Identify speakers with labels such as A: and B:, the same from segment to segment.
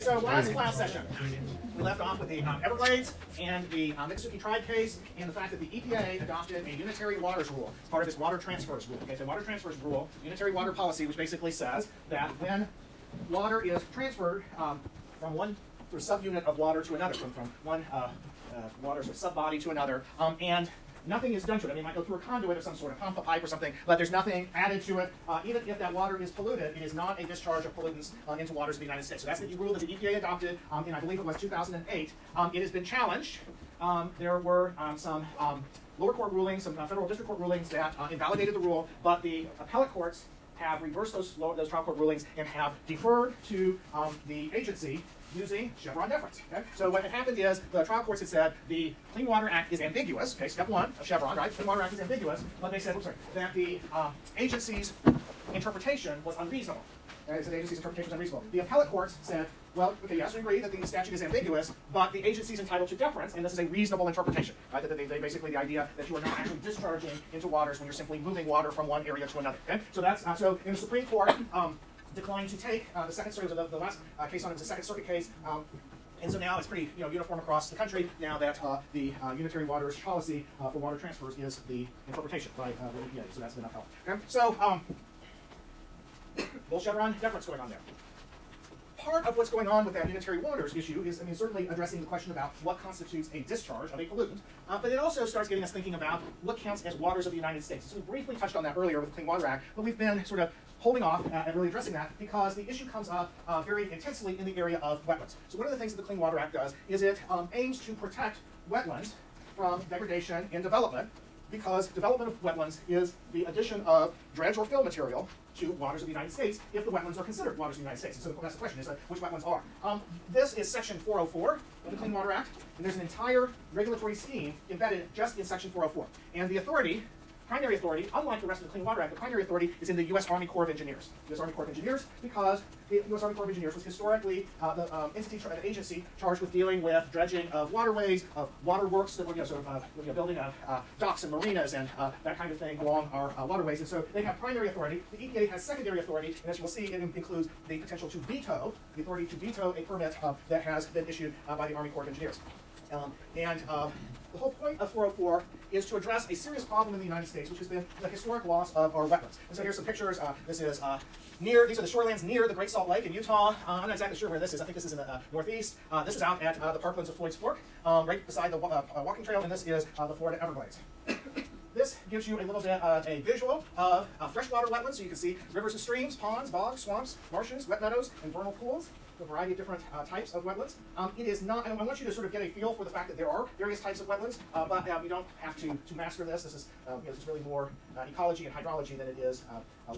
A: So last session, we left off with the Everglades and the Miccosukee Tribe case and the fact that the EPA adopted a unitary waters rule as part of its water transfers rule. Okay, so water transfers rule, unitary water policy, which basically says that when water is transferred from one sort of subunit of water to another, from one water sort of sub-body to another, and nothing is done to it. I mean, it might go through a conduit of some sort, a pump, a pipe or something, but there's nothing added to it. Even if that water is polluted, it is not a discharge of pollutants into waters of the United States. So that's the rule that the EPA adopted in, I believe it was 2008. It has been challenged. There were some lower court rulings, some federal district court rulings that invalidated the rule, but the appellate courts have reversed those trial court rulings and have deferred to the agency using Chevron deference. Okay? So what had happened is the trial courts had said the Clean Water Act is ambiguous. Okay, step one of Chevron, right? Clean Water Act is ambiguous, but they said, that the agency's interpretation was unreasonable. Okay, so the agency's interpretation was unreasonable. The appellate courts said, well, okay, yes, we agree that the statute is ambiguous, but the agency is entitled to deference, and this is a reasonable interpretation. Right? That they basically the idea that you are not actually discharging into waters when you're simply moving water from one area to another. Okay? So that's so in the Supreme Court. Declined to take the Second Circuit, the last case on it was a Second Circuit case, and so now it's pretty uniform across the country now that the unitary waters policy for water transfers is the interpretation by the EPA, so that's been upheld. Okay? So, little Chevron deference going on there. Part of what's going on with that unitary waters issue is, I mean, certainly addressing the question about what constitutes a discharge of a pollutant, but it also starts getting us thinking about what counts as waters of the United States. So we briefly touched on that earlier with the Clean Water Act, but we've been sort of holding off at really addressing that because the issue comes up very intensely in the area of wetlands. So one of the things that the Clean Water Act does is it aims to protect wetlands from degradation and development, because development of wetlands is the addition of dredge or fill material to waters of the United States if the wetlands are considered waters of the United States. And so that's the question, is which wetlands are. This is Section 404 of the Clean Water Act, and there's an entire regulatory scheme embedded just in Section 404. And the authority, primary authority, unlike the rest of the Clean Water Act, the primary authority is in the U.S. Army Corps of Engineers. U.S. Army Corps of Engineers, because the U.S. Army Corps of Engineers was historically the agency charged with dealing with dredging of waterways, of waterworks that were building of docks and marinas and that kind of thing along our waterways. And so they have primary authority. The EPA has secondary authority, and as you will see, it includes the potential to veto, the authority to veto a permit that has been issued by the Army Corps of Engineers. The whole point of 404 is to address a serious problem in the United States, which has been the historic loss of our wetlands. And so here's some pictures. These are the shorelands near the Great Salt Lake in Utah. I'm not exactly sure where this is. I think this is in the northeast. This is out at the parklands of Floyd's Fork, right beside the walking trail, and this is the Florida Everglades. This gives you a little bit of a visual of freshwater wetlands, so you can see rivers and streams, ponds, bogs, swamps, marshes, wet meadows, and vernal pools. A variety of different types of wetlands. It is not, I want you to sort of get a feel for the fact that there are various types of wetlands, but you don't have to master this. This is this is really more ecology and hydrology than it is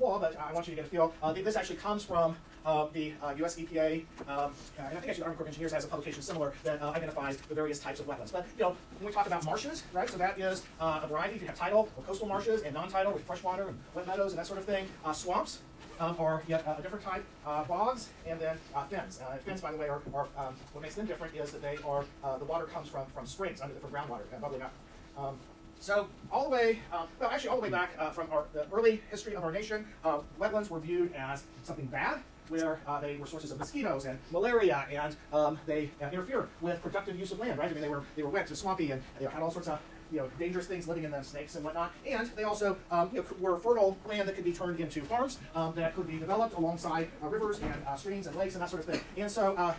A: law, but I want you to get a feel. This actually comes from the US EPA, and I think actually the Army Corps of Engineers has a publication similar that identifies the various types of wetlands. But when we talk about marshes, right, so that is a variety. You have tidal or coastal marshes and non-tidal with freshwater and wet meadows and that sort of thing. Swamps are yet a different type, bogs, and then fens. Fens, by the way, are what makes them different is that they are the water comes from springs, from groundwater, bubbling up. So all the way, all the way back from the early history of our nation, wetlands were viewed as something bad, where they were sources of mosquitoes and malaria, and they interfered with productive use of land. Right? I mean, they were wet and swampy, and they had all sorts of dangerous things living in them, snakes and whatnot. And they also were fertile land that could be turned into farms that could be developed alongside rivers and streams and lakes and that sort of thing. And so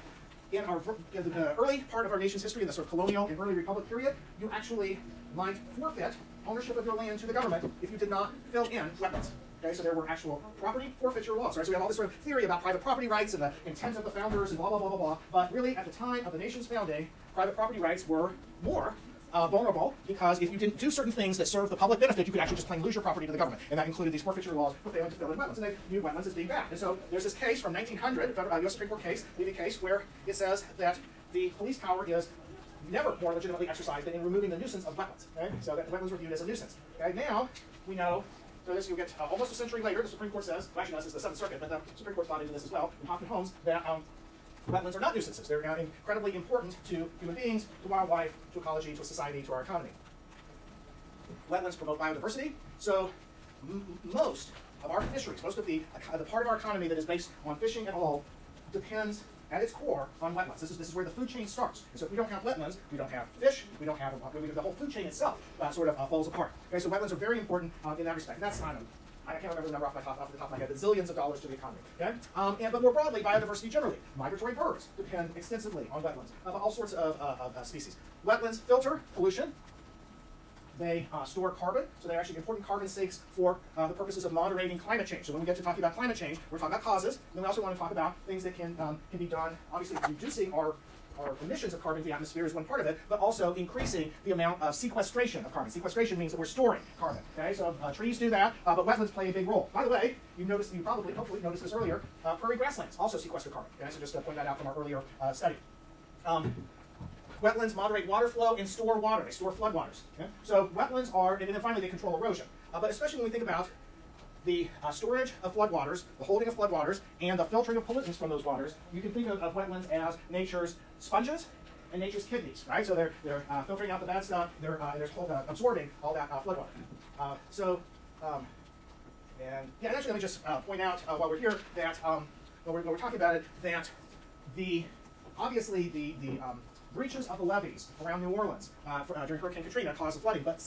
A: in the early part of our nation's history, in the sort of colonial and early republic period, you actually might forfeit ownership of your land to the government if you did not fill in wetlands. Okay, so there were actual property forfeiture laws, right? So we have all this sort of theory about private property rights and the intent of the founders and blah, blah, blah, blah, blah. But really, at the time of the nation's founding, private property rights were more vulnerable, because if you didn't do certain things that served the public benefit, you could actually just plain lose your property to the government. And that included these forfeiture laws for failing to fill in wetlands. And they viewed wetlands as being bad. And so there's this case from 1900, U.S. Supreme Court case, Levy case, where it says that the police power is never more legitimately exercised than in removing the nuisance of wetlands. Okay? So that wetlands were viewed as a nuisance. Okay? Now, we know, so this you'll get almost a century later, the Supreme Court says, well, actually no, this is the Seventh Circuit, but the Supreme Court thought into this as well, in Hoffman Holmes, that wetlands are not nuisances. They're incredibly important to human beings, to wildlife, to ecology, to society, to our economy. Wetlands promote biodiversity, so most of our fisheries, most of the part of our economy that is based on fishing at all, depends at its core on wetlands. This is where the food chain starts. And so if we don't have wetlands, we don't have fish, we don't have the whole food chain itself sort of falls apart. Okay, so wetlands are very important in that respect. And that's not I can't remember the number off the top of my head, but zillions of dollars to the economy. Okay? But more broadly, biodiversity generally. Migratory birds depend extensively on wetlands, all sorts of species. Wetlands filter pollution. They store carbon, so they're actually important carbon sinks for the purposes of moderating climate change. So when we get to talking about climate change, we're talking about causes, and then we also want to talk about things that can be done, obviously reducing our emissions of carbon to the atmosphere is one part of it, but also increasing the amount of sequestration of carbon. Sequestration means that we're storing carbon. Okay, so trees do that, but wetlands play a big role. By the way, you probably, hopefully noticed this earlier, prairie grasslands also sequester carbon. Okay, so just to point that out from our earlier study. Wetlands moderate water flow and store water. They store floodwaters. Okay? So wetlands are, and then finally they control erosion. But especially when we think about the storage of floodwaters, the holding of floodwaters, and the filtering of pollutants from those waters, you can think of wetlands as nature's sponges and nature's kidneys, right? So they're filtering out the bad stuff, they're absorbing all that floodwater. And actually let me just point out while we're here that, when we're talking about it, that obviously the breaches of the levees around New Orleans during Hurricane Katrina caused the flooding, but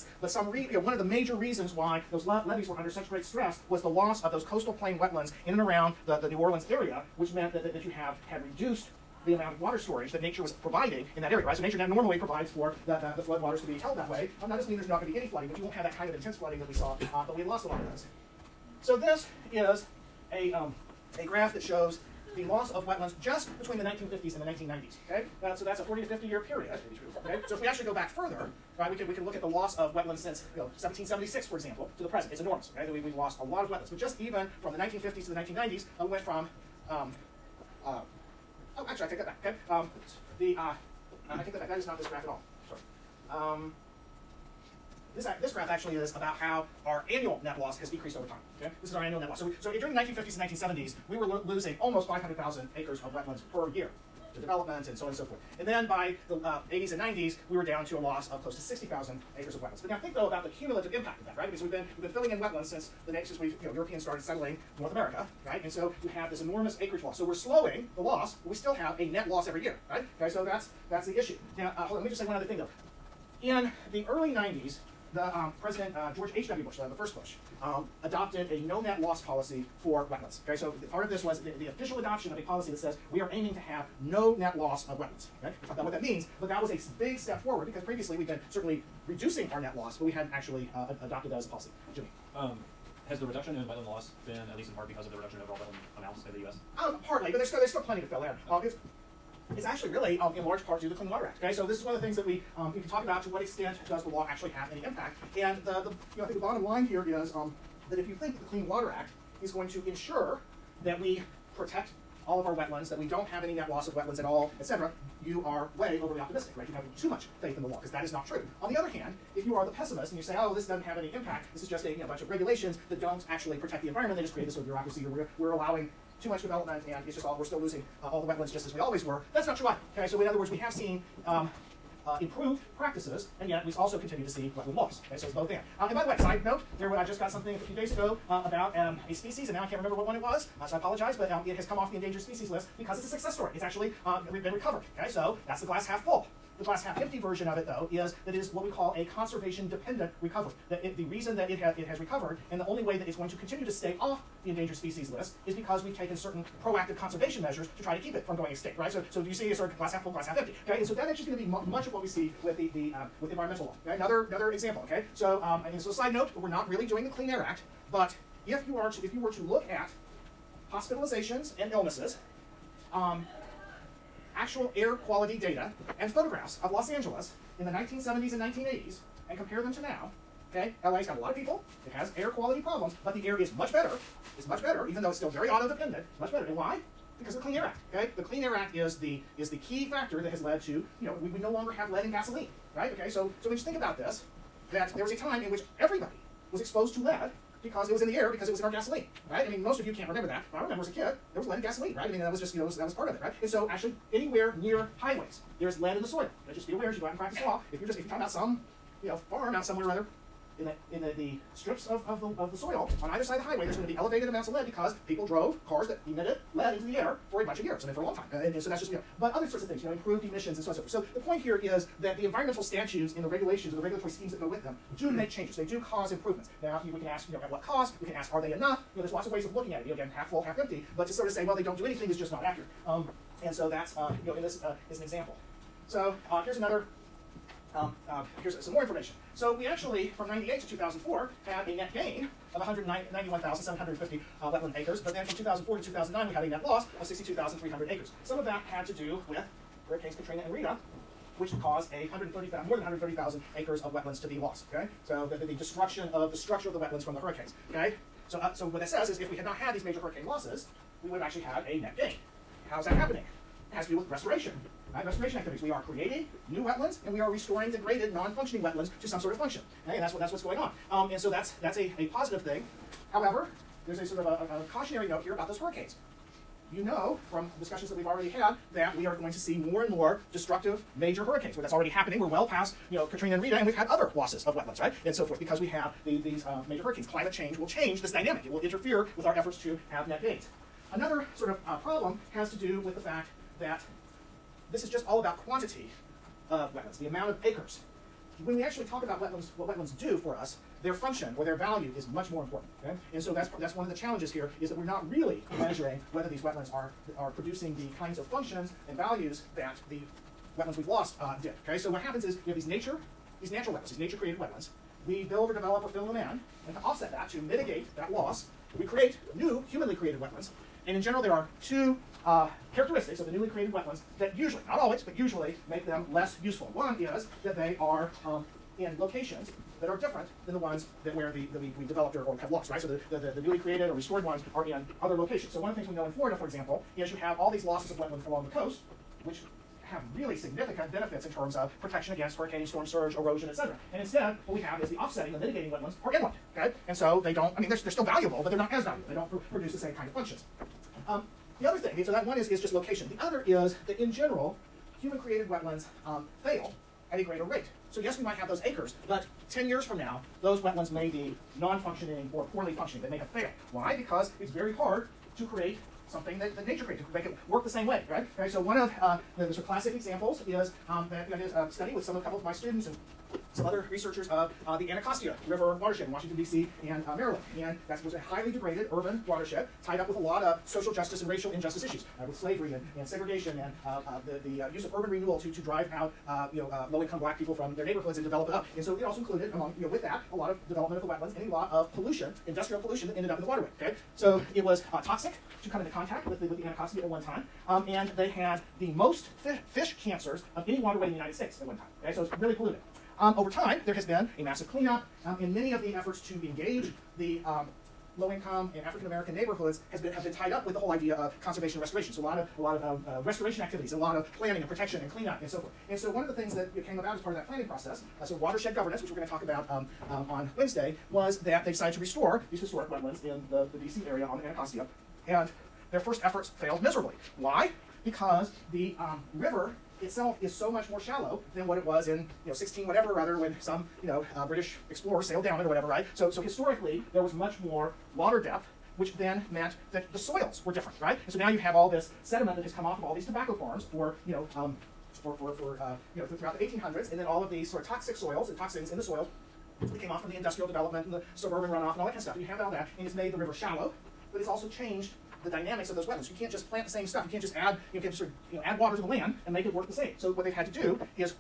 A: one of the major reasons why those levees were under such great stress was the loss of those coastal plain wetlands in and around the New Orleans area, which meant that you had reduced the amount of water storage that nature was providing in that area, right? So nature normally provides for the floodwaters to be held that way. That doesn't mean there's not going to be any flooding, but you won't have that kind of intense flooding that we saw, but we lost a lot of those. So this is a graph that shows the loss of wetlands just between the 1950s and the 1990s. Okay, so that's a 40 to 50 year period. Okay, so if we actually go back further, right, we can look at the loss of wetlands since 1776, for example, to the present. It's enormous. Okay, we've lost a lot of wetlands, but just even from the 1950s to the 1990s, we went from actually, I take that back. Okay, I take that back. That is not this graph at all. Sorry. This graph actually is about how our annual net loss has decreased over time. Okay? This is our annual net loss. So during the 1950s and 1970s, we were losing almost 500,000 acres of wetlands per year to development and so on and so forth. And then by the 80s and 90s, we were down to a loss of close to 60,000 acres of wetlands. But now think though about the cumulative impact of that, right? Because we've been filling in wetlands since Europeans started settling North America, right? And so you have this enormous acreage loss. So we're slowing the loss, but we still have a net loss every year, right? Okay, so that's the issue. Now, hold on, let me just say one other thing though. In the early 90s, President George H.W. Bush, the first Bush, adopted a no net loss policy for wetlands. Okay, so part of this was the official adoption of a policy that says we are aiming to have no net loss of wetlands. Okay, we'll talk about what that means, but that was a big step forward because previously we've been certainly reducing our net loss, but we hadn't actually adopted that as a policy. Jimmy.
B: Has the reduction in wetland loss been at least in part because of the reduction of overall wetland amounts in the U.S.?
A: Partly, but there's still plenty to fill in. It's actually really, in large part, due to the Clean Water Act. Okay, so this is one of the things that we can talk about. To what extent does the law actually have any impact? And I think the bottom line here is that if you think that the Clean Water Act is going to ensure that we protect all of our wetlands, that we don't have any net loss of wetlands at all, etc., you are way overly optimistic, right? You have too much faith in the law, because that is not true. On the other hand, if you are the pessimist and you say, oh, this doesn't have any impact, this is just a bunch of regulations that don't actually protect the environment, they just create this sort of bureaucracy, or we're allowing too much development, and it's just we're still losing all the wetlands just as we always were. That's not true either. Okay, so in other words, we have seen improved practices, and yet we also continue to see wetland loss. Okay, so it's both and. And by the way, side note, I just got something a few days ago about a species, and now I can't remember what one it was, so I apologize, but it has come off the endangered species list because it's a success story. It's actually been recovered. Okay, so that's the glass half full. The glass half empty version of it, though, is that it is what we call a conservation-dependent recovery. The reason that it has recovered, and the only way that it's going to continue to stay off the endangered species list, is because we've taken certain proactive conservation measures to try to keep it from going extinct, right? So you see a sort of glass half full, glass half empty. Okay, and so that's actually going to be much of what we see with with environmental law. Okay? Another example. Okay, so so side note, we're not really doing the Clean Air Act, but if you were to look at hospitalizations and illnesses, actual air quality data and photographs of Los Angeles in the 1970s and 1980s and compare them to now, okay, LA's got a lot of people, it has air quality problems, but the air is much better, even though it's still very auto-dependent, it's much better. And why? Because of the Clean Air Act, okay? The Clean Air Act is the key factor that has led to, we no longer have lead in gasoline, right? Okay, so when you think about this, that there was a time in which everybody was exposed to lead because it was in the air, because it was in our gasoline, right? I mean, most of you can't remember that. I remember as a kid, there was lead in gasoline, right? I mean, that was just, that was part of it, right? And so, actually, anywhere near highways, there's lead in the soil. Just be aware as you go out and practice law. If you're talking about some, farm out somewhere or other, in the strips of the soil on either side of the highway, there's going to be elevated amounts of lead because people drove cars that emitted lead into the air for a bunch of years, for a long time. And so that's just, but other sorts of things, improved emissions and so on and so forth. So the point here is that the environmental statutes and the regulations and the regulatory schemes that go with them do make changes. They do cause improvements. Now, we can ask, at what cost? We can ask, are they enough? There's lots of ways of looking at it. Again, half full, half empty. But to sort of say, well, they don't do anything is just not accurate. And so that's, in this is an example. So here's another. Here's some more information. So we actually, from 98 to 2004, had a net gain of 191,750 wetland acres, but then from 2004 to 2009, we had a net loss of 62,300 acres. Some of that had to do with Hurricanes Katrina and Rita, which caused more than 130,000 acres of wetlands to be lost. Okay, so the destruction of the structure of the wetlands from the hurricanes. Okay, so what that says is if we had not had these major hurricane losses, we would have actually had a net gain. How's that happening? It has to do with restoration. Restoration activities. We are creating new wetlands and we are restoring degraded, non-functioning wetlands to some sort of function. Okay? And that's what's going on. And so that's a positive thing. However, there's a sort of a cautionary note here about those hurricanes. You know from discussions that we've already had that we are going to see more and more destructive major hurricanes. Well, that's already happening. We're well past Katrina and Rita, and we've had other losses of wetlands, right, and so forth, because we have these major hurricanes. Climate change will change this dynamic. It will interfere with our efforts to have net gains. Another sort of problem has to do with the fact that this is just all about quantity of wetlands, the amount of acres. When we actually talk about wetlands, what wetlands do for us, their function or their value is much more important. Okay? And so that's one of the challenges here, is that we're not really measuring whether these wetlands are producing the kinds of functions and values that the wetlands we've lost did. Okay? So what happens is we have these natural wetlands, these nature-created wetlands. We build or develop or fill them in, and to offset that, to mitigate that loss, we create new humanly created wetlands. And in general, there are two characteristics of the newly created wetlands that usually, not always, but usually make them less useful. One is that they are in locations that are different than the ones that we developed or have lost, right? So the newly created or restored ones are in other locations. So one of the things we know in Florida, for example, is you have all these losses of wetlands along the coast, which have really significant benefits in terms of protection against hurricane, storm surge, erosion, etc. And instead, what we have is the offsetting, the mitigating wetlands are inland, okay? And so they don't, they're still valuable, but they're not as valuable. They don't produce the same kind of functions. The other thing, so that one is just location. The other is that in general, human-created wetlands fail at a greater rate. So yes, we might have those acres, but 10 years from now, those wetlands may be non-functioning or poorly functioning. They may have failed. Why? Because it's very hard to create something that nature created, to make it work the same way, right? Okay, so one of the sort of classic examples is a study with a couple of my students and some other researchers of the Anacostia River watershed in Washington, D.C. and Maryland. And that was a highly degraded urban watershed tied up with a lot of social justice and racial injustice issues, with slavery and segregation and the use of urban renewal to drive out low-income black people from their neighborhoods and develop it up. And so it also included, among, with that, a lot of development of the wetlands and a lot of pollution, industrial pollution that ended up in the waterway. Okay? So it was toxic to come into contact with the Anacostia at one time, and they had the most fish cancers of any waterway in the United States at one time. Okay? So it's really polluted. Over time, there has been a massive cleanup, and many of the efforts to engage the low-income and African-American neighborhoods have been tied up with the whole idea of conservation and restoration. So a lot of restoration activities, a lot of planning and protection and cleanup and so forth. And so one of the things that came about as part of that planning process, so watershed governance, which we're going to talk about on Wednesday, was that they decided to restore these historic wetlands in the D.C. area on the Anacostia. And their first efforts failed miserably. Why? Because the river itself is so much more shallow than what it was in 16 whatever or other when some British explorer sailed down it or whatever, right? So historically there was much more water depth, which then meant that the soils were different, right? And so now you have all this sediment that has come off of all these tobacco farms throughout the 1800s, and then all of these sort of toxic soils and toxins in the soil that came off from the industrial development and the suburban runoff and all that kind of stuff. And you have all that, and it's made the river shallow, but it's also changed the dynamics of those wetlands. You can't just plant the same stuff. You can't just add, add water to the land and make it work the same. So what they've had to do is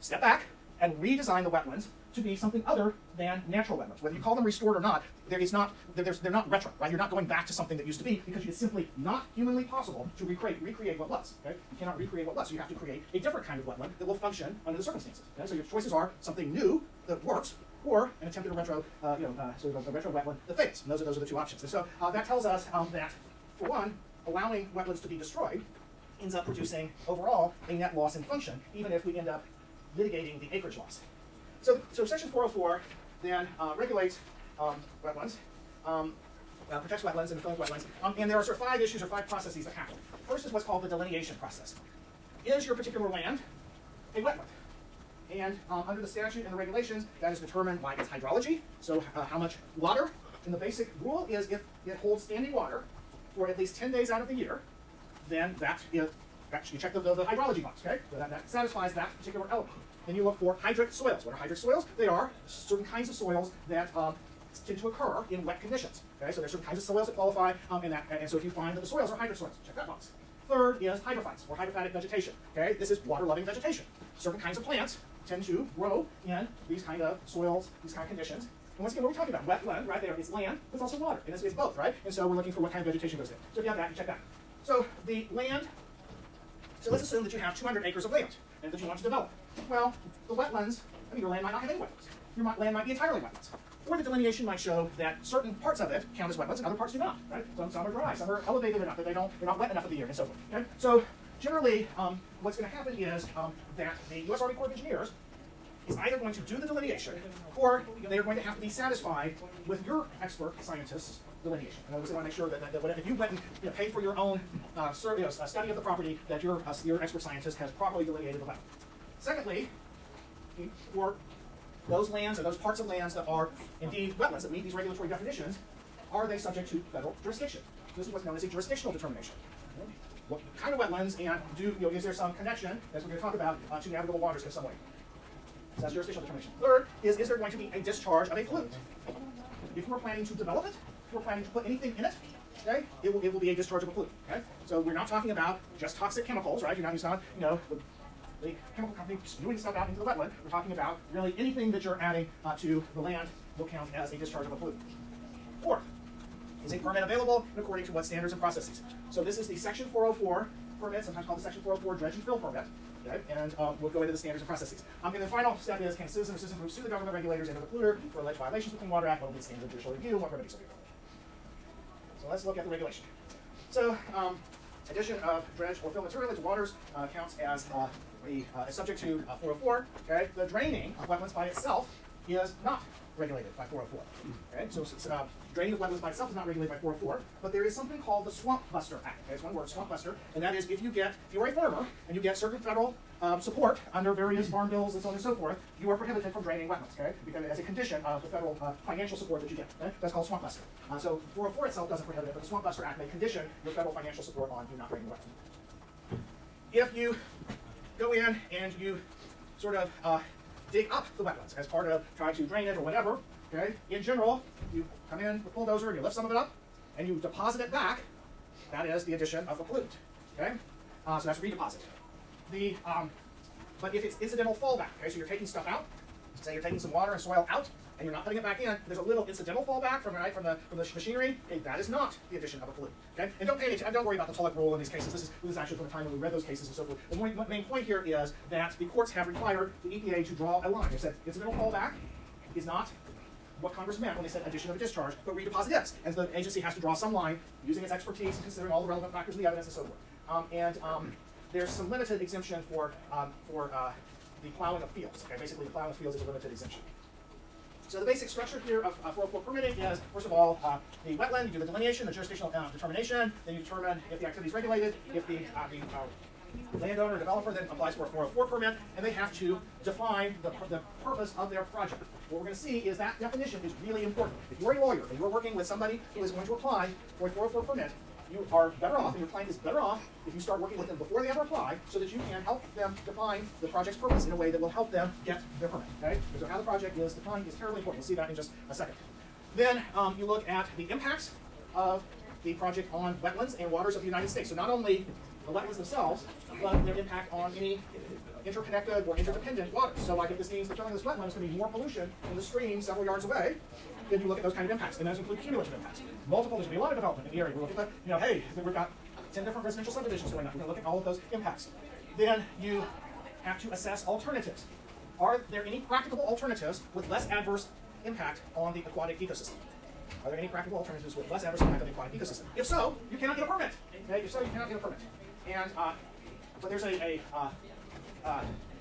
A: step back and redesign the wetlands to be something other than natural wetlands. Whether you call them restored or not, they're not retro, right? You're not going back to something that used to be, because it's simply not humanly possible to recreate what was. Okay? You cannot recreate what was. So you have to create a different kind of wetland that will function under the circumstances. Okay? So your choices are something new that works, or an attempt at a retro, sort of a retro wetland that fails. And those are the two options. And so that tells us that, for one, allowing wetlands to be destroyed ends up producing overall a net loss in function, even if we end up mitigating the acreage loss. So Section 404 then regulates wetlands, protects wetlands and fills wetlands, and there are sort of 5 issues or 5 processes that happen. First is what's called the delineation process. Is your particular land a wetland? And under the statute and the regulations, that is determined by its hydrology. So how much water. And the basic rule is if it holds standing water for at least 10 days out of the year, then that is, you check the hydrology box, okay? So that satisfies that particular element. Then you look for hydric soils. What are hydric soils? They are certain kinds of soils that tend to occur in wet conditions. Okay, so there's certain kinds of soils that qualify and so if you find that the soils are hydric soils, check that box. Third is hydrophytes, or hydrophatic vegetation. Okay, this is water-loving vegetation. Certain kinds of plants tend to grow in these kind of soils, these kind of conditions. And once again, what are we talking about? Wetland, right there, it's land, but it's also water. And it's both, right? And so we're looking for what kind of vegetation goes there. So if you have that, you check that. So the land, so let's assume that you have 200 acres of land and that you want to develop. Well, the wetlands, I mean, your land might not have any wetlands. Your land might be entirely wetlands. Or the delineation might show that certain parts of it count as wetlands and other parts do not, right? Some are dry, some are elevated enough that they're not wet enough of the year, and so forth. Okay? So generally, what's going to happen is that the U.S. Army Corps of Engineers is either going to do the delineation, or they are going to have to be satisfied with your expert scientist's delineation. In other words, they want to make sure that if you went and paid for your own study of the property, that your expert scientist has properly delineated the land. Secondly, for those lands or those parts of lands that are indeed wetlands that meet these regulatory definitions, are they subject to federal jurisdiction? This is what's known as a jurisdictional determination. What kind of wetlands, and is there some connection, as we're going to talk about, to navigable waters in some way? So that's jurisdictional determination. Third is there going to be a discharge of a pollutant? If we're planning to develop it, if we're planning to put anything in it, okay, it will be a discharge of a pollutant. Okay? So we're not talking about just toxic chemicals, right? You're not the chemical company spewing stuff out into the wetland. We're talking about really anything that you're adding to the land will count as a discharge of a pollutant. Fourth, is a permit available and according to what standards and processes? So this is the Section 404 permit, sometimes called the Section 404 dredge and fill permit. Okay? And we'll go into the standards and processes. And the final step is, can a citizen or citizen group sue the government regulators and the polluter for alleged violations of the Clean Water Act? What will be the standard of judicial review? What remedies will be available? So let's look at the regulation. So addition of dredge or fill material into waters counts as subject to 404. Okay? The draining of wetlands by itself is not regulated by 404. Okay? So draining of wetlands by itself is not regulated by 404, but there is something called the Swamp Buster Act. Okay? It's one word, Swamp Buster, and that is if you're a farmer and you get certain federal support under various farm bills and so on and so forth, you are prohibited from draining wetlands, okay? Because as a condition of the federal financial support that you get. Okay? That's called Swamp Buster. So 404 itself doesn't prohibit it, but the Swamp Buster Act may condition your federal financial support on you not draining wetlands. If you go in and you sort of dig up the wetlands as part of trying to drain it or whatever, okay? In general, you come in with a bulldozer and you lift some of it up and you deposit it back. That is the addition of a pollutant, okay? So that's redeposit. But if it's incidental fallback, okay, so you're taking stuff out, say you're taking some water and soil out, and you're not putting it back in, there's a little incidental fallback from the machinery, okay, that is not the addition of a pollutant, okay? And don't worry about the Tulloch rule in these cases. This is actually from the time when we read those cases and so forth. The main point here is that the courts have required the EPA to draw a line. They said incidental fallback is not what Congress meant when they said addition of a discharge, but redeposit is. And the agency has to draw some line using its expertise and considering all the relevant factors of the evidence and so forth. There's some limited exemption for the plowing of fields. Okay, basically the plowing of fields is a limited exemption. So the basic structure here of 404 permitting is, first of all, the wetland, you do the delineation, the jurisdictional determination, then you determine if the activity is regulated, if the landowner or developer then applies for a 404 permit, and they have to define the purpose of their project. What we're going to see is that definition is really important. If you're a lawyer and you're working with somebody who is going to apply for a 404 permit, you are better off, and your client is better off, if you start working with them before they ever apply, so that you can help them define the project's purpose in a way that will help them get their permit. Okay? So how the project is defined is terribly important. We'll see that in just a second. Then you look at the impacts of the project on wetlands and waters of the United States. So not only the wetlands themselves, but their impact on any interconnected or interdependent waters. So like if this means the filling of this wetland is going to be more pollution in the stream several yards away, then you look at those kind of impacts. And those include cumulative impacts. There's going to be a lot of development in the area. We look at the, hey, we've got 10 different residential subdivisions going on. We're going to look at all of those impacts. Then you have to assess alternatives. Are there any practicable alternatives with less adverse impact on the aquatic ecosystem? Are there any practical alternatives with less adverse impact on the aquatic ecosystem? If so, you cannot get a permit. Okay? If so, you cannot get a permit. And but there's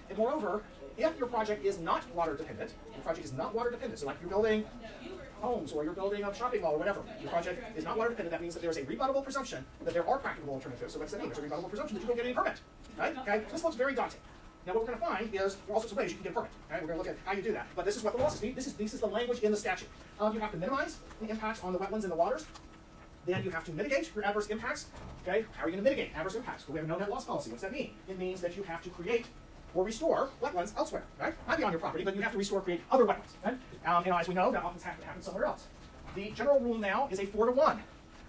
A: and moreover, if your project is not water dependent, so like you're building homes or you're building a shopping mall or whatever, your project is not water dependent, that means that there is a rebuttable presumption that there are practical alternatives. So what's that mean? There's a rebuttable presumption that you don't get any permit. Right? Okay? This looks very daunting. Now what we're going to find is all sorts of ways you can get a permit. Okay? We're going to look at how you do that. But this is what the law says. This is the language in the statute. You have to minimize the impacts on the wetlands and the waters. Then you have to mitigate your adverse impacts. Okay? How are you going to mitigate adverse impacts? Well, we have a no net loss policy. What's that mean? It means that you have to create or restore wetlands elsewhere. Right? Might be on your property, but you have to restore, create other wetlands. Okay? And as we know, that often happens somewhere else. The general rule now is a 4-to-1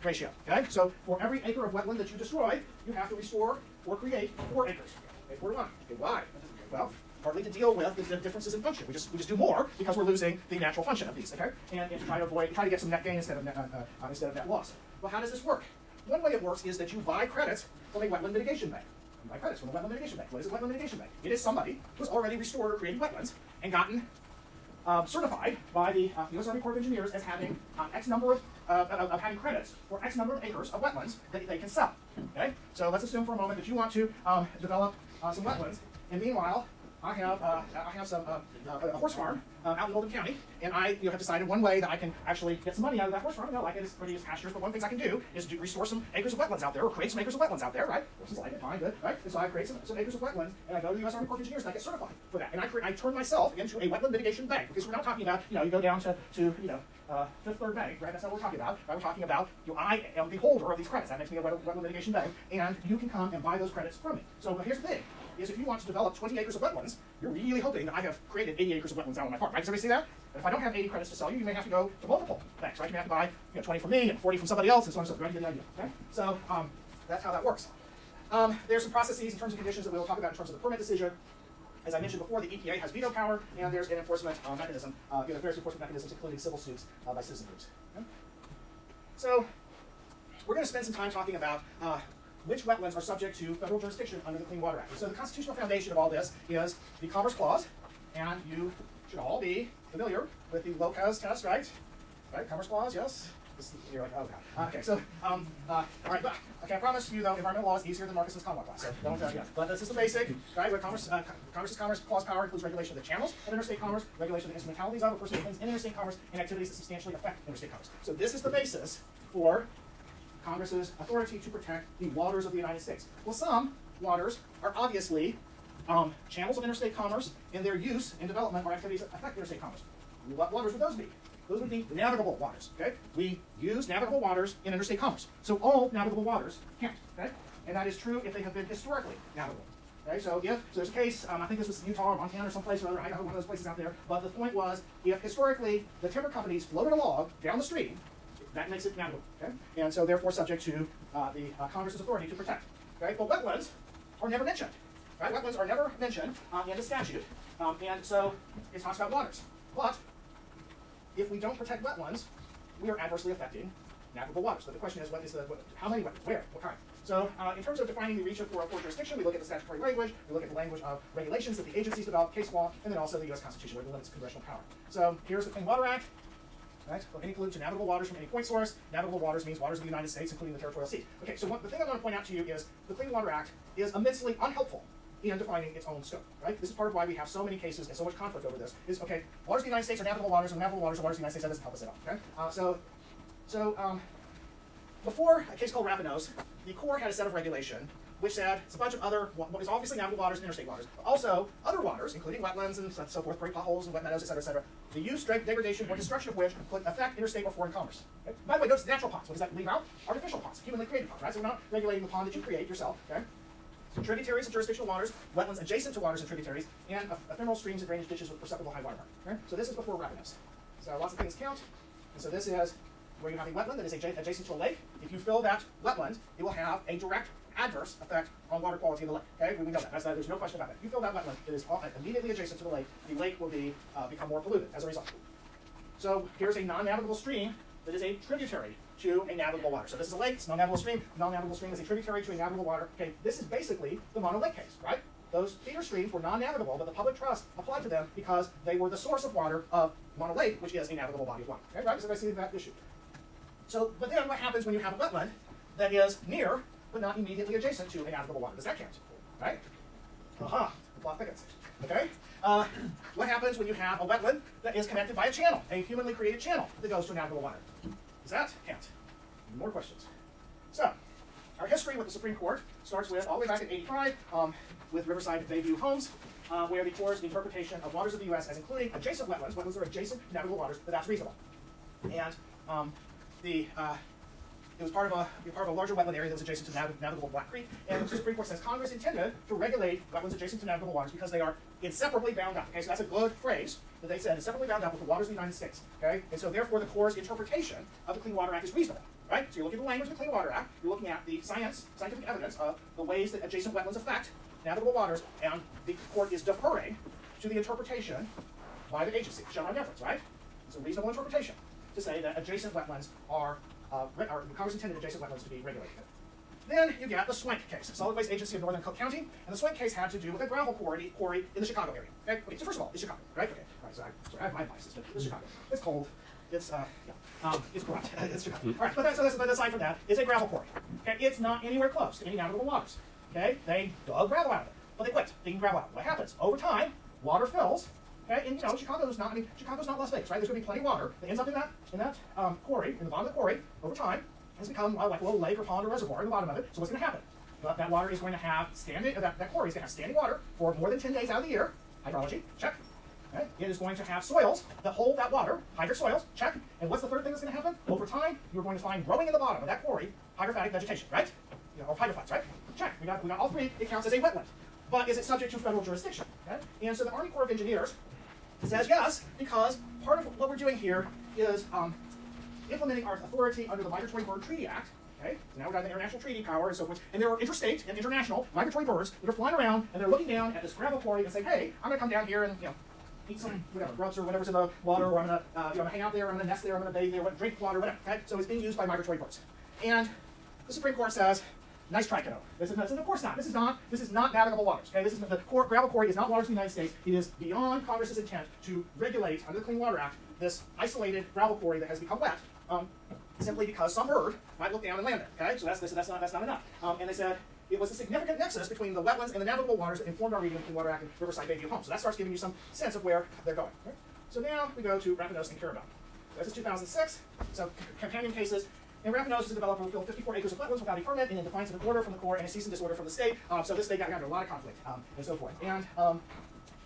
A: ratio. Okay? So for every acre of wetland that you destroy, you have to restore or create 4 acres. Okay, 4-to-1. Okay, why? Well, partly to deal with the differences in function. We just do more because we're losing the natural function of these. Okay? And to try to get some net gain instead of net loss. Well, how does this work? One way it works is that you buy credits from a wetland mitigation bank. You buy credits from a wetland mitigation bank. What is a wetland mitigation bank? It is somebody who's already restored or created wetlands and gotten certified by the U.S. Army Corps of Engineers as having X number of having credits for X number of acres of wetlands that they can sell. Okay? So let's assume for a moment that you want to develop some wetlands, and meanwhile, I have a horse farm out in Oldham County, and I have decided one way that I can actually get some money out of that horse farm. Like it is pretty as pastures, but one of the things I can do is restore some acres of wetlands out there, or create some acres of wetlands out there, right? Horses like it, fine, good, right? And so I create some acres of wetlands, and I go to the U.S. Army Corps of Engineers, and I get certified for that. And I turn myself into a wetland mitigation bank, because we're not talking about, you go down to Fifth Third Bank, right? That's not what we're talking about. Right? We're talking about, I am the holder of these credits. That makes me a wetland mitigation bank, and you can come and buy those credits from me. So here's the thing. Is if you want to develop 20 acres of wetlands, you're really hoping that I have created 80 acres of wetlands out on my farm, right? Does everybody see that? And if I don't have 80 credits to sell you, you may have to go to multiple banks, right? You may have to buy 20 from me and 40 from somebody else, and so on and so forth. You get the idea, okay? So that's how that works. There's some processes and terms and conditions that we'll talk about in terms of the permit decision. As I mentioned before, the EPA has veto power, and there's an enforcement mechanism, various enforcement mechanisms, including civil suits by citizen groups. Okay? So we're going to spend some time talking about which wetlands are subject to federal jurisdiction under the Clean Water Act. So the constitutional foundation of all this is the Commerce Clause, and you should all be familiar with the Lopez test, right? Right, Commerce Clause, yes? You're like, oh god. Okay, so, all right, but, okay, I promise you though, environmental law is easier than Marcus's common law class, so don't yet. But this is the basic, right? Where Commerce's Commerce Clause power includes regulation of the channels of interstate commerce, regulation of the instrumentalities of or personal things in interstate commerce, and activities that substantially affect interstate commerce. So this is the basis for Congress's authority to protect the waters of the United States. Well, some waters are obviously channels of interstate commerce, and their use and development are activities that affect interstate commerce. What waters would those be? Those would be navigable waters. Okay, we use navigable waters in interstate commerce, so all navigable waters count. Okay, and that is true if they have been historically navigable. Okay, so there's a case, I think this was Utah or Montana or someplace or other, Idaho, one of those places out there. But the point was, if historically the timber companies floated a log down the stream, that makes it navigable, okay? And so therefore subject to the Congress's authority to protect, okay? But wetlands are never mentioned, right? Wetlands are never mentioned in the statute, and so it talks about waters. But if we don't protect wetlands, we are adversely affecting navigable waters. So the question is, how many wetlands, where, what kind? So in terms of defining the reach of 404 jurisdiction, we look at the statutory language, we look at the language of regulations that the agencies develop, case law, and then also the U.S. Constitution, where it limits congressional power. So here's the Clean Water Act. Right? For any pollutant to navigable waters from any point source. Navigable waters means waters of the United States, including the territorial seas. Okay, so the thing I want to point out to you is the Clean Water Act is immensely unhelpful in defining its own scope. Right? This is part of why we have so many cases and so much conflict over this. Is okay, waters of the United States are navigable waters, and navigable waters are waters of the United States. That doesn't help us at all. Okay, before a case called Rapinos, the Corps had a set of regulation which said it's a bunch of other, what is obviously navigable waters and interstate waters, but also other waters, including wetlands and so forth, prairie potholes and wet meadows, et cetera, the use, degradation, or destruction of which could affect interstate or foreign commerce. Okay? By the way, those natural ponds. What does that leave out? Artificial ponds, humanly created ponds, right? So we're not regulating the pond that you create yourself, okay? So tributaries and jurisdictional waters, wetlands adjacent to waters and tributaries, and ephemeral streams and drainage ditches with perceptible high water mark. Okay? So this is before Rapinos. So lots of things count, and so this is where you have a wetland that is adjacent to a lake. If you fill that wetland, it will have a direct adverse effect on water quality in the lake. Okay, we know that. There's no question about that. If you fill that wetland that is immediately adjacent to the lake will become more polluted as a result. So here's a non-navigable stream that is a tributary to a navigable water. So this is a lake, it's a non-navigable stream. Non-navigable stream is a tributary to a navigable water. Okay, this is basically the Mono Lake case, right? Those feeder streams were non-navigable, but the public trust applied to them because they were the source of water of Mono Lake, which is a navigable body of water. Okay, right? So I see that issue. So, but then what happens when you have a wetland that is near but not immediately adjacent to a navigable water? Does that count? Right? Aha, plot thickets. Okay? What happens when you have a wetland that is connected by a channel, a humanly created channel that goes to a navigable water? Does that count? More questions. So, our history with the Supreme Court starts with all the way back in '85 with Riverside Bayview Homes, where the Corps' interpretation of waters of the U.S. as including adjacent wetlands, wetlands that are adjacent to navigable waters, that's reasonable. And it was part of a larger wetland area that was adjacent to navigable Black Creek, and the Supreme Court says Congress intended to regulate wetlands adjacent to navigable waters because they are inseparably bound up. Okay, so that's a good phrase that they said, inseparably bound up with the waters of the United States. Okay, and so therefore the Corps' interpretation of the Clean Water Act is reasonable. Right? So you're looking at the language of the Clean Water Act, you're looking at the scientific evidence of the ways that adjacent wetlands affect navigable waters, and the court is deferring to the interpretation by the agency, shown on deference, right? It's a reasonable interpretation to say that adjacent wetlands are Congress intended adjacent wetlands to be regulated. Then you get the Swank case, Solid Waste Agency of Northern Cook County, and the Swank case had to do with a gravel quarry in the Chicago area. Okay, so first of all, it's Chicago, right? Okay, all right, so I have my biases, but it's Chicago. It's cold. It's it's corrupt. It's Chicago. All right, but aside from that, it's a gravel quarry. Okay, it's not anywhere close to any navigable waters. Okay, they dug gravel out of it, but they quit digging gravel out. What happens over time? Water fills. Okay, and you know Chicago's not Las Vegas, right? There's going to be plenty of water that ends up in that quarry, in the bottom of the quarry, over time. Has become like a little lake or pond or reservoir in the bottom of it. So what's going to happen? That water is going to have that quarry is going to have standing water for more than 10 days out of the year. Hydrology, check. Okay. It is going to have soils that hold that water, hydric soils, check. And what's the third thing that's going to happen? Over time, you're going to find growing in the bottom of that quarry hydrophatic vegetation, right? You know, or hydrophytes, right? Check. We got all three. It counts as a wetland. But is it subject to federal jurisdiction? Okay? And so the Army Corps of Engineers says yes, because part of what we're doing here is implementing our authority under the Migratory Bird Treaty Act. Okay, so now we've got the international treaty power and so forth, and there are interstate and international migratory birds that are flying around and they're looking down at this gravel quarry and saying, "Hey, I'm going to come down here and eat some whatever grubs or whatever's in the water, or I'm going to hang out there, I'm going to nest there, I'm going to bathe there, drink water, whatever." Okay, so it's being used by migratory birds, and the Supreme Court says, "Nice try, kiddo." This is of course not. This is not navigable waters. Okay, the gravel quarry is not waters of the United States. It is beyond Congress's intent to regulate under the Clean Water Act this isolated gravel quarry that has become wet. Simply because some bird might look down and land there. Okay, so that's not enough. And they said it was a significant nexus between the wetlands and the navigable waters that informed our reading of the Clean Water Act and Riverside Bayview Homes. So that starts giving you some sense of where they're going. Okay? So now we go to Rapinos and Carabel. This is 2006. So companion cases. And Rapinos is a developer who filled 54 acres of wetlands without a permit and in defiance of an order from the Corps and a cease and desist order from the state. So this they got into a lot of conflict and so forth. And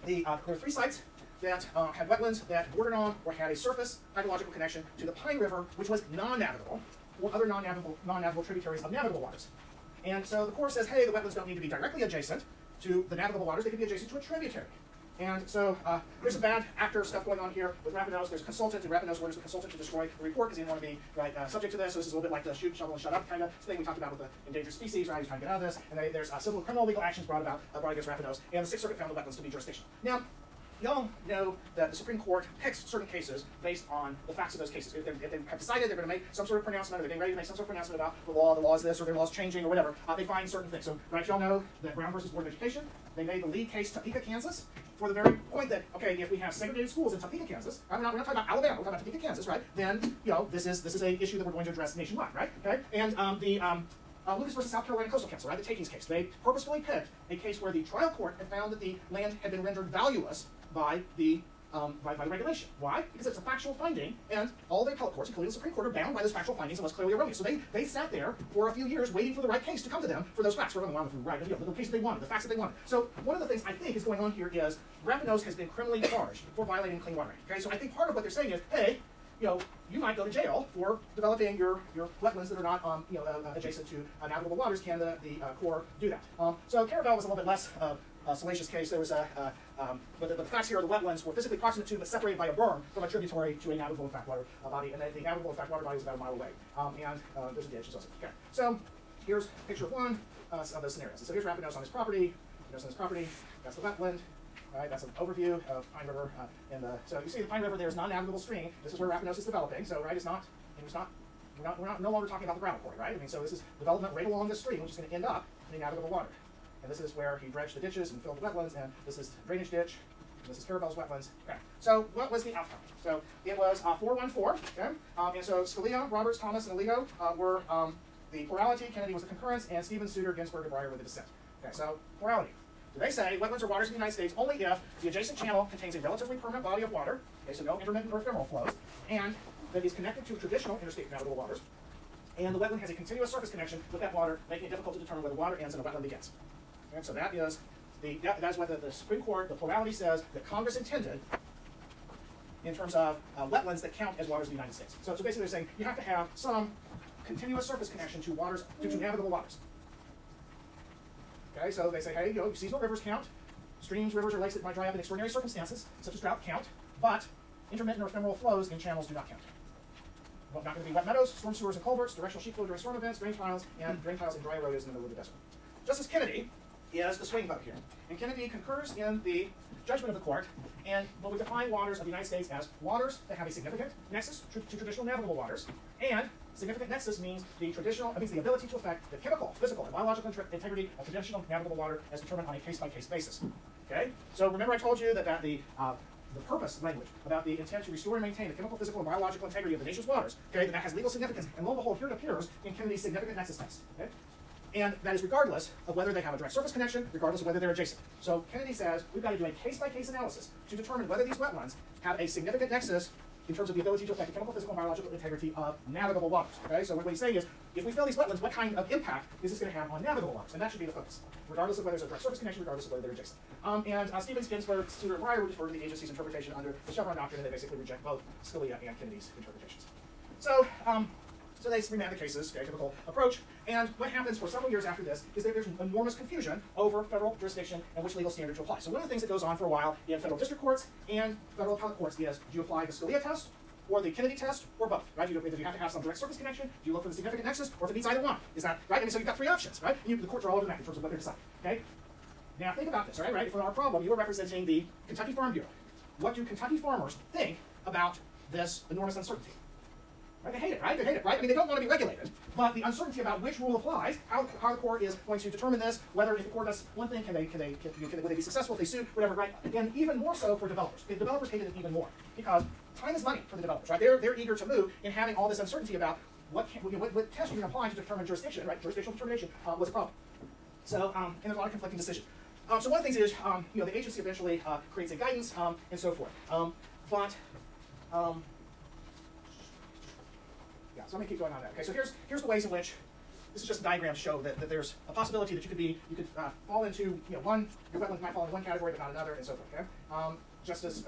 A: there were 3 sites that had wetlands that bordered on or had a surface hydrological connection to the Pine River, which was non-navigable, or other non-navigable tributaries of navigable waters. And so the Corps says, hey, the wetlands don't need to be directly adjacent to the navigable waters, they can be adjacent to a tributary. And so there's some bad actor stuff going on here with Rapinos. There's a consultant, and Rapinos orders the consultant to destroy the report because he didn't want to be subject to this. So this is a little bit like the shoot, shovel, and shut up kind of thing we talked about with the endangered species, right? He's trying to get out of this. And there's civil and criminal legal actions brought against Rapinos. And the Sixth Circuit found the wetlands to be jurisdictional. Now, y'all know that the Supreme Court picks certain cases based on the facts of those cases. If they have decided they're going to make some sort of pronouncement, or they're getting ready to make some sort of pronouncement about the law is this, or their law is changing, or whatever, they find certain things. So, right, y'all know that Brown versus Board of Education, they made the lead case Topeka, Kansas, for the very point that, okay, if we have segregated schools in Topeka, Kansas, we're not talking about Alabama, we're talking about Topeka, Kansas, right? Then, this is a issue that we're going to address nationwide, right? Okay, and Lucas versus South Carolina Coastal Council, right? The takings case. They purposefully picked a case where the trial court had found that the land had been rendered valueless by the regulation. Why? Because it's a factual finding, and all the appellate courts, including the Supreme Court, are bound by those factual findings unless clearly erroneous. So they sat there for a few years waiting for the right case to come to them for those facts. For the right, the case that they wanted, the facts that they wanted. So one of the things I think is going on here is Rapinos has been criminally charged for violating Clean Water Act. Okay, so I think part of what they're saying is, hey, you might go to jail for developing your wetlands that are not adjacent to navigable waters. Can the Corps do that? So Carabel was a little bit less salacious case. There was but the facts here are the wetlands were physically proximate to but separated by a berm from a tributary to a navigable fact water body, and the navigable fact water body is about a mile away. And there's a ditch. Okay. So here's picture one of those scenarios. So here's Rapinos on his property. That's the wetland. Right, that's an overview of Pine River. So you see the Pine River there is non-navigable stream. This is where Rapinos is developing. So right, we're no longer talking about the gravel quarry, right? I mean, so this is development right along this stream, which is going to end up in a navigable water. And this is where he dredged the ditches and filled the wetlands, and this is drainage ditch, and this is Carabel's wetlands. Okay. So what was the outcome? So it was 4-1-4. Okay. And so Scalia, Roberts, Thomas, and Alito were the plurality. Kennedy was the concurrence, and Stevens, Souter, Ginsburg, and Breyer were the dissent. Okay. So plurality. Do they say wetlands are waters in the United States only if the adjacent channel contains a relatively permanent body of water, okay, so no intermittent or ephemeral flows, and that is connected to traditional interstate navigable waters, and the wetland has a continuous surface connection with that water, making it difficult to determine where the water ends and the wetland begins. And so that is that's what the Supreme Court, the plurality says that Congress intended in terms of wetlands that count as waters of the United States. So basically they're saying you have to have some continuous surface connection to waters, to navigable waters. Okay, so they say, hey, seasonal rivers count. Streams, rivers, or lakes that might dry up in extraordinary circumstances, such as drought, count, but intermittent or ephemeral flows in channels do not count. Well, not going to be wet meadows, storm sewers and culverts, directional sheet flow during storm events, drain tiles and dry areas in the middle of the desert. Justice Kennedy is the swing vote here. And Kennedy concurs in the judgment of the court, and we define waters of the United States as waters that have a significant nexus to traditional navigable waters, and significant nexus means the ability to affect the chemical, physical, and biological integrity of traditional navigable water as determined on a case-by-case basis. Okay? So remember I told you that the purpose language about the intent to restore and maintain the chemical, physical, and biological integrity of the nation's waters, okay, that has legal significance, and lo and behold, here it appears in Kennedy's significant nexus test. Okay? And that is regardless of whether they have a direct surface connection, regardless of whether they're adjacent. So Kennedy says we've got to do a case-by-case analysis to determine whether these wetlands have a significant nexus in terms of the ability to affect the chemical, physical, and biological integrity of navigable waters. Okay? So what he's saying is, if we fill these wetlands, what kind of impact is this going to have on navigable waters? And that should be the focus, regardless of whether there's a direct surface connection, regardless of whether they're adjacent. Stevens, Ginsburg, Souter, and Breyer would defer to the agency's interpretation under the Chevron doctrine, and they basically reject both Scalia and Kennedy's interpretations. So they remand the cases, okay, typical approach. And what happens for several years after this is that there's enormous confusion over federal jurisdiction and which legal standard to apply. So one of the things that goes on for a while in federal district courts and federal appellate courts is, do you apply the Scalia test or the Kennedy test, or both? Right? Do you have to have some direct surface connection? Do you look for the significant nexus, or if it needs either one? Is that right? I mean, so you've got three options, right? The courts are all over the map in terms of what they're deciding. Okay. Now think about this, right? For our problem, you are representing the Kentucky Farm Bureau. What do Kentucky farmers think about this enormous uncertainty? Right? They hate it, right? They hate it, right? I mean, they don't want to be regulated, but the uncertainty about which rule applies, how the court is going to determine this, whether if the court does one thing, will they be successful if they sue, whatever, right? And even more so for developers. The developers hated it even more because time is money for the developers, right? They're eager to move, and having all this uncertainty about what test you can apply to determine jurisdiction, right? Jurisdictional determination was a problem. So, and there's a lot of conflicting decisions. So one of the things is, the agency eventually creates a guidance and so forth. So let me keep going on that. Okay, so here's the ways in which this is just a diagram to show that there's a possibility that you could fall into your wetland might fall in one category but not another, and so forth. Okay,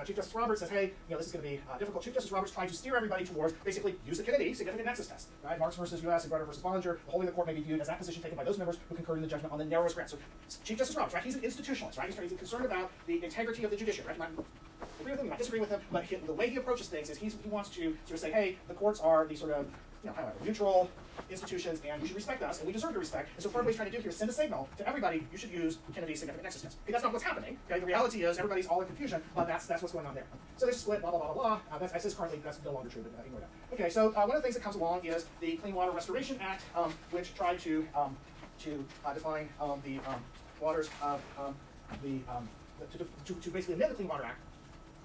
A: Chief Justice Roberts says, hey, this is going to be difficult. Chief Justice Roberts tried to steer everybody towards basically use the Kennedy significant nexus test. Right, Marks versus U.S. and Grutter versus Bollinger. The holding of the court may be viewed as that position taken by those members who concurred in the judgment on the narrowest ground. So Chief Justice Roberts, right, he's an institutionalist, right? He's concerned about the integrity of the judiciary. Right? You might agree with him, you might disagree with him, but the way he approaches things is he wants to sort of say, hey, the courts are the sort of neutral institutions, and you should respect us, and we deserve your respect. And so part of what he's trying to do here is send a signal to everybody: you should use Kennedy's significant nexus test. Okay, that's not what's happening. Okay, the reality is everybody's all in confusion, but that's what's going on there. So there's a split, blah blah blah blah blah. That's no longer true, but ignore that. Okay, so one of the things that comes along is the Clean Water Restoration Act, which tried to define the waters of to basically amend the Clean Water Act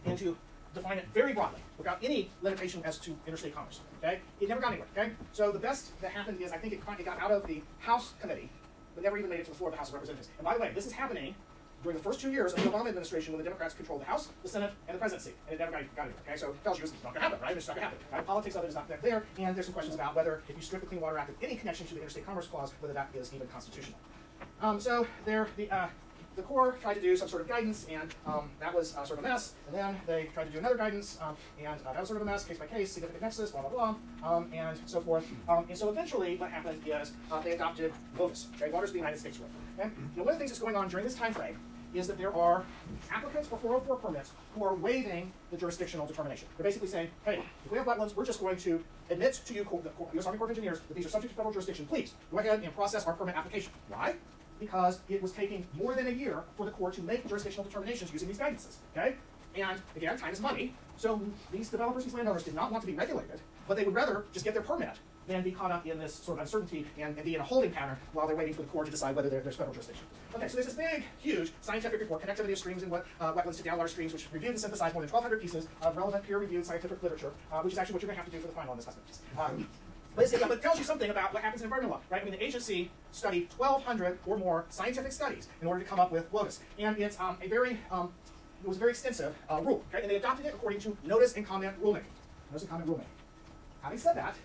A: and to define it very broadly, without any limitation as to interstate commerce. Okay, it never got anywhere. Okay, so the best that happened is I think it got out of the House committee, but never even made it to the floor of the House of Representatives. And by the way, this is happening during the first 2 years of the Obama administration, when the Democrats controlled the House, the Senate, and the presidency, and it never got anywhere. Okay, so it tells you it's not going to happen, right? It's not going to happen. Right? Politics of it is not there, and there's some questions about whether, if you strip the Clean Water Act of any connection to the Interstate Commerce Clause, whether that is even constitutional. The Corps tried to do some sort of guidance, and that was sort of a mess. And then they tried to do another guidance, and that was sort of a mess, case by case, significant nexus, blah, blah, blah, and so forth. And so eventually what happened is they adopted WOTUS, okay, Waters of the United States Rule. Okay? Now, one of the things that's going on during this time frame is that there are applicants for 404 permits who are waiving the jurisdictional determination. They're basically saying, hey, if we have wetlands, we're just going to admit to you, the U.S. Army Corps of Engineers, that these are subject to federal jurisdiction. Please, go ahead and process our permit application. Why? Because it was taking more than a year for the court to make jurisdictional determinations using these guidances, okay? And again, time is money, so these developers, these landowners did not want to be regulated, but they would rather just get their permit than be caught up in this sort of uncertainty and be in a holding pattern while they're waiting for the court to decide whether there's federal jurisdiction. Okay, so there's this big, huge scientific report, Connectivity of Streams and Wetlands to Downwater Streams, which reviewed and synthesized more than 1,200 pieces of relevant peer-reviewed scientific literature, which is actually what you're going to have to do for the final on this class. But it tells you something about what happens in environmental law, right? I mean, the agency studied 1,200 or more scientific studies in order to come up with WOTUS, and it's it was a very extensive rule, okay? And they adopted it according to notice and comment rulemaking. Notice and comment rulemaking. Having said that,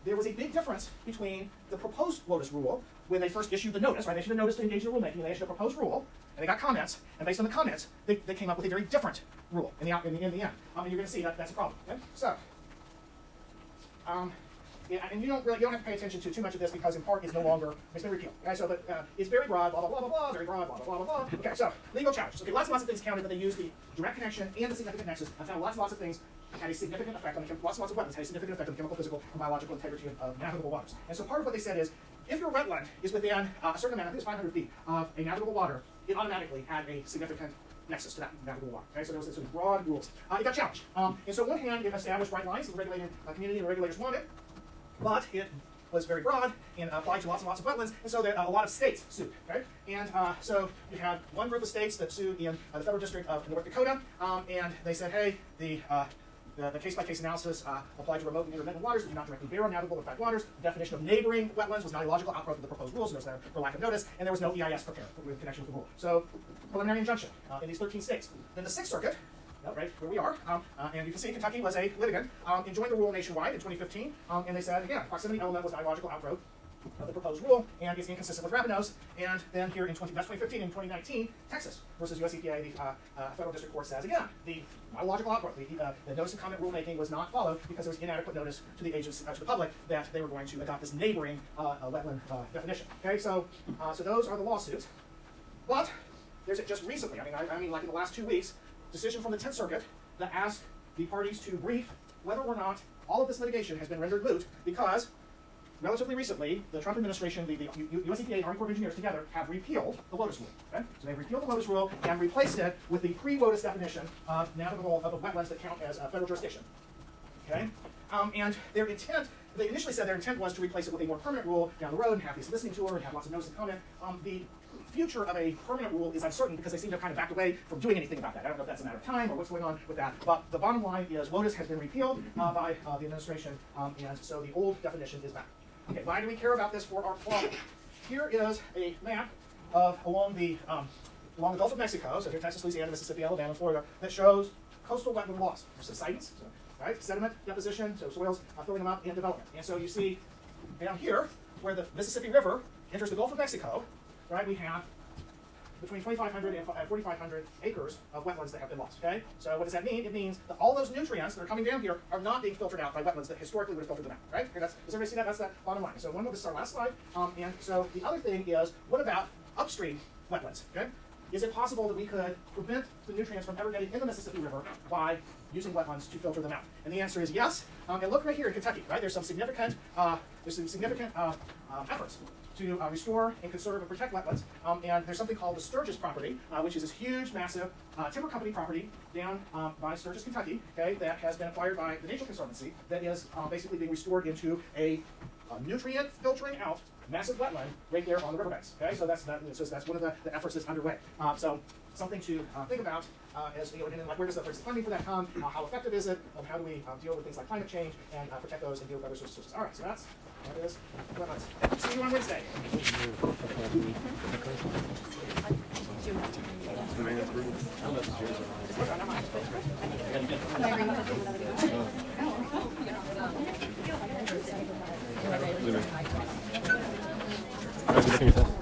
A: there was a big difference between the proposed WOTUS rule when they first issued the notice, right? They issued a notice to engage in rulemaking, and they issued a proposed rule, and they got comments, and based on the comments, they came up with a very different rule in the end. And you're going to see that that's a problem. Okay? So, yeah, and you don't have to pay attention to too much of this because in part it's no longer, it's been repealed. Okay, so but it's very broad, blah blah blah blah blah, very broad, blah blah blah blah blah. Okay, so legal challenges. Okay, lots and lots of things counted, but they use the direct connection and the significant nexus. I found lots and lots of things had a significant effect on the lots and lots of wetlands had a significant effect on the chemical, physical, and biological integrity of navigable waters. And so part of what they said is, if your wetland is within a certain amount, I think it's 500 feet of a navigable water, it automatically had a significant nexus to that navigable water. Okay, so there was sort of broad rules. It got challenged. And so on one hand, it established right lines that the regulated community and the regulators wanted, but it was very broad and applied to lots and lots of wetlands, and so a lot of states sued. Okay? And so you had one group of states that sued in the Federal District of North Dakota, and they said, hey, the case-by-case analysis applied to remote and intermittent waters that do not directly bear on navigable or fact waters. The definition of neighboring wetlands was not a logical outgrowth of the proposed rules, and there was no for lack of notice, and there was no EIS prepared in connection with the rule. So, preliminary injunction in these 13 states. Then the Sixth Circuit, right where we are, and you can see Kentucky was a litigant, enjoined the rule nationwide in 2015, and they said, again, proximity element was not a logical outgrowth of the proposed rule, and it's inconsistent with Rapinos. And then here in 2015 and 2019, Texas versus US EPA, the Federal District Court says, again, the not a logical outgrowth. The notice and comment rulemaking was not followed because there was inadequate notice to the agency, to the public, that they were going to adopt this neighboring wetland definition. Okay, so those are the lawsuits. But there's just recently, I mean like in the last 2 weeks, decision from the 10th Circuit that asked the parties to brief whether or not all of this litigation has been rendered moot because relatively recently, the Trump administration, the US EPA and Army Corps of Engineers together have repealed the WOTUS rule. Okay? So they've repealed the WOTUS rule and replaced it with the pre-WOTUS definition of navigable of wetlands that count as federal jurisdiction. Okay? And their intent, they initially said their intent was to replace it with a more permanent rule down the road and have these listening tour and have lots of notice and comment. The future of a permanent rule is uncertain because they seem to have kind of backed away from doing anything about that. I don't know if that's a matter of time or what's going on with that. But the bottom line is WOTUS has been repealed by the administration, and so the old definition is back. Okay, why do we care about this for our problem? Here is a map of along the Gulf of Mexico, so here Texas, Louisiana, Mississippi, Alabama, Florida, that shows coastal wetland loss. There's subsidence, right? Sediment deposition, so soils filling them up and development. And so you see down here where the Mississippi River enters the Gulf of Mexico, right? We have between 2,500 and 4,500 acres of wetlands that have been lost, okay? So what does that mean? It means that all those nutrients that are coming down here are not being filtered out by wetlands that historically would have filtered them out, right? Okay, does everybody see that? That's the bottom line. So this is our last slide. And so the other thing is, what about upstream wetlands, okay? Is it possible that we could prevent the nutrients from ever getting in the Mississippi River by using wetlands to filter them out? And the answer is yes. And look right here in Kentucky, right? There's some significant efforts to restore and conserve and protect wetlands. And there's something called the Sturgis property, which is this huge, massive timber company property down by Sturgis, Kentucky, okay, that has been acquired by the Nature Conservancy that is basically being restored into a nutrient filtering out massive wetland right there on the riverbanks. Okay, so that's one of the efforts that's underway. So something to think about as and like where's the funding for that come? How effective is it? How do we deal with things like climate change and protect those and deal with other sources? All right, so that's what it is. Wetlands. See you on Wednesday.
C: Looking at that.